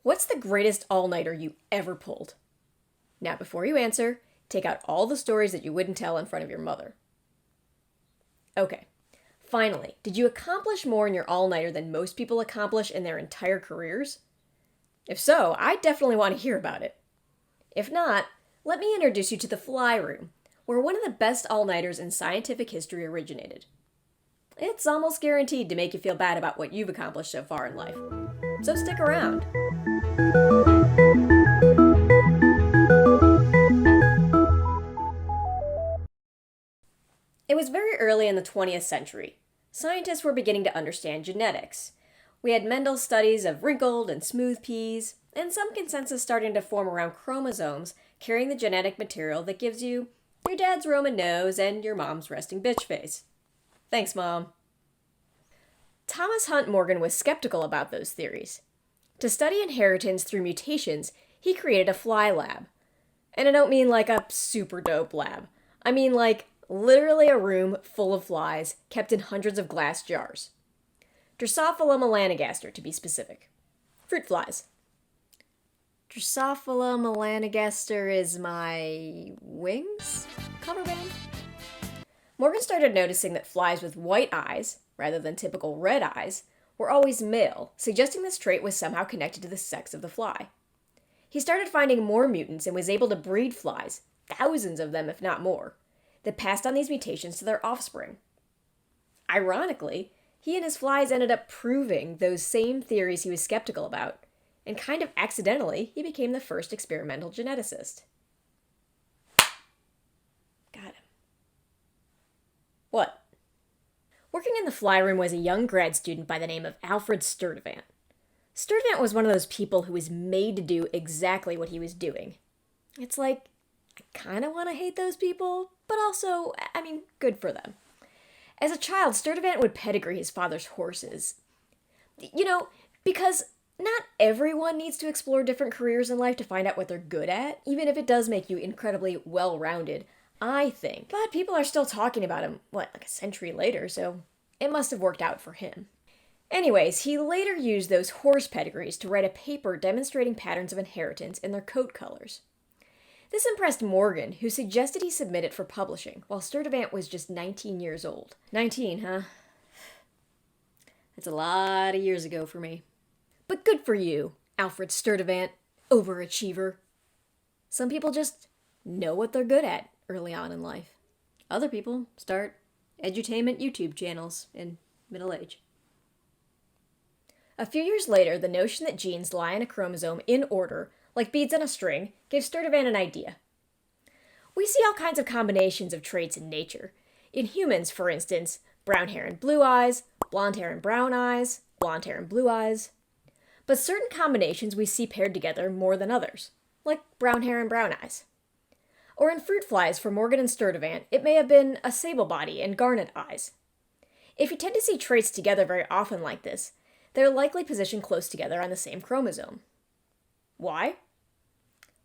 What's the greatest all-nighter you ever pulled? Now, before you answer, take out all the stories that you wouldn't tell in front of your mother. Okay. Finally, did you accomplish more in your all-nighter than most people accomplish in their entire careers? If so, I definitely want to hear about it. If not, let me introduce you to the Fly Room, where one of the best all-nighters in scientific history originated. It's almost guaranteed to make you feel bad about what you've accomplished so far in life. So stick around. It was very early in the 20th century. Scientists were beginning to understand genetics. We had Mendel's studies of wrinkled and smooth peas, and some consensus starting to form around chromosomes carrying the genetic material that gives you your dad's Roman nose and your mom's resting bitch face. Thanks, Mom. Thomas Hunt Morgan was skeptical about those theories. To study inheritance through mutations, he created a fly lab. And I don't mean like a super dope lab. I mean like literally a room full of flies kept in hundreds of glass jars. Drosophila melanogaster, to be specific. Fruit flies. Drosophila melanogaster is my wings cover band? Morgan started noticing that flies with white eyes, rather than typical red eyes, were always male, suggesting this trait was somehow connected to the sex of the fly. He started finding more mutants and was able to breed flies, thousands of them if not more, that passed on these mutations to their offspring. Ironically, he and his flies ended up proving those same theories he was skeptical about, and kind of accidentally, he became the first experimental geneticist. Got him. What? Working in the fly room was a young grad student by the name of Alfred Sturtevant. Sturtevant was one of those people who was made to do exactly what he was doing. It's like, I kind of want to hate those people, but also, good for them. As a child, Sturtevant would pedigree his father's horses. Because not everyone needs to explore different careers in life to find out what they're good at, even if it does make you incredibly well-rounded, I think. But people are still talking about him, like a century later, so it must have worked out for him. Anyways, he later used those horse pedigrees to write a paper demonstrating patterns of inheritance in their coat colors. This impressed Morgan, who suggested he submit it for publishing, while Sturtevant was just 19 years old. 19, huh? That's a lot of years ago for me. But good for you, Alfred Sturtevant, overachiever. Some people just know what they're good at early on in life. Other people start edutainment YouTube channels in middle age. A few years later, the notion that genes lie in a chromosome in order, like beads on a string, gave Sturtevant an idea. We see all kinds of combinations of traits in nature. In humans, for instance, brown hair and blue eyes, blonde hair and brown eyes, blonde hair and blue eyes. But certain combinations we see paired together more than others, like brown hair and brown eyes. Or in fruit flies for Morgan and Sturtevant, it may have been a sable body and garnet eyes. If you tend to see traits together very often like this, they're likely positioned close together on the same chromosome. Why?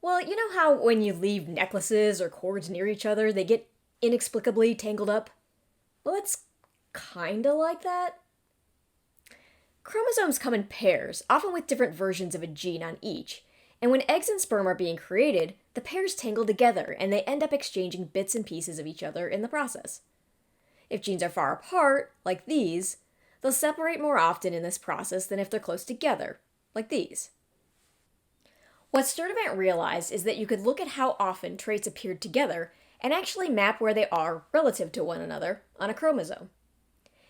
Well, you know how when you leave necklaces or cords near each other, they get inexplicably tangled up? Well, it's kinda like that. Chromosomes come in pairs, often with different versions of a gene on each, and when eggs and sperm are being created, the pairs tangle together and they end up exchanging bits and pieces of each other in the process. If genes are far apart, like these, they'll separate more often in this process than if they're close together, like these. What Sturtevant realized is that you could look at how often traits appeared together and actually map where they are relative to one another on a chromosome.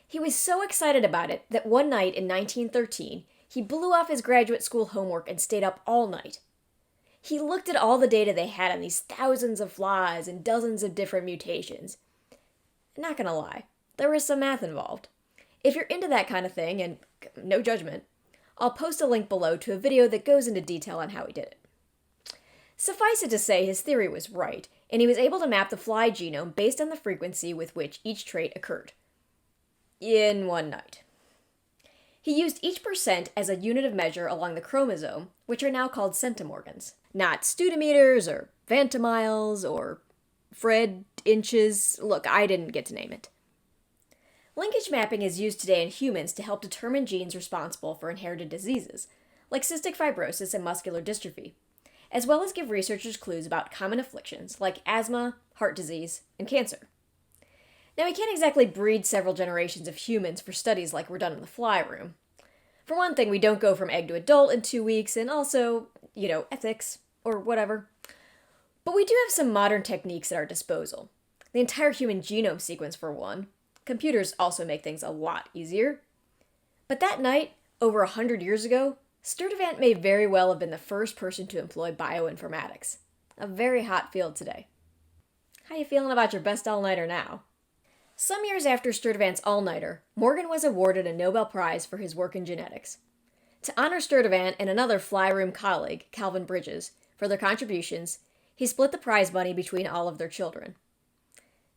He was so excited about it that one night in 1913, he blew off his graduate school homework and stayed up all night. He looked at all the data they had on these thousands of flies and dozens of different mutations. Not gonna lie, there was some math involved. If you're into that kind of thing, and no judgment, I'll post a link below to a video that goes into detail on how he did it. Suffice it to say, his theory was right, and he was able to map the fly genome based on the frequency with which each trait occurred. In one night. He used each percent as a unit of measure along the chromosome, which are now called centimorgans. Not stutometers, or vantamiles, or Fred inches. Look, I didn't get to name it. Linkage mapping is used today in humans to help determine genes responsible for inherited diseases, like cystic fibrosis and muscular dystrophy, as well as give researchers clues about common afflictions like asthma, heart disease, and cancer. Now, we can't exactly breed several generations of humans for studies like were done in the fly room. For one thing, we don't go from egg to adult in 2 weeks, and also, ethics, or whatever. But we do have some modern techniques at our disposal. The entire human genome sequence, for one. Computers also make things a lot easier. But that night, over 100 years ago, Sturtevant may very well have been the first person to employ bioinformatics. A very hot field today. How you feeling about your best all-nighter now? Some years after Sturtevant's all-nighter, Morgan was awarded a Nobel Prize for his work in genetics. To honor Sturtevant and another fly room colleague, Calvin Bridges, for their contributions, he split the prize money between all of their children.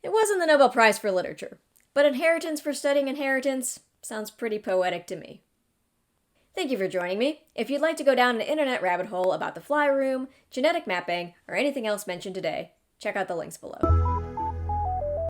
It wasn't the Nobel Prize for literature, but inheritance for studying inheritance sounds pretty poetic to me. Thank you for joining me. If you'd like to go down an internet rabbit hole about the fly room, genetic mapping, or anything else mentioned today, check out the links below.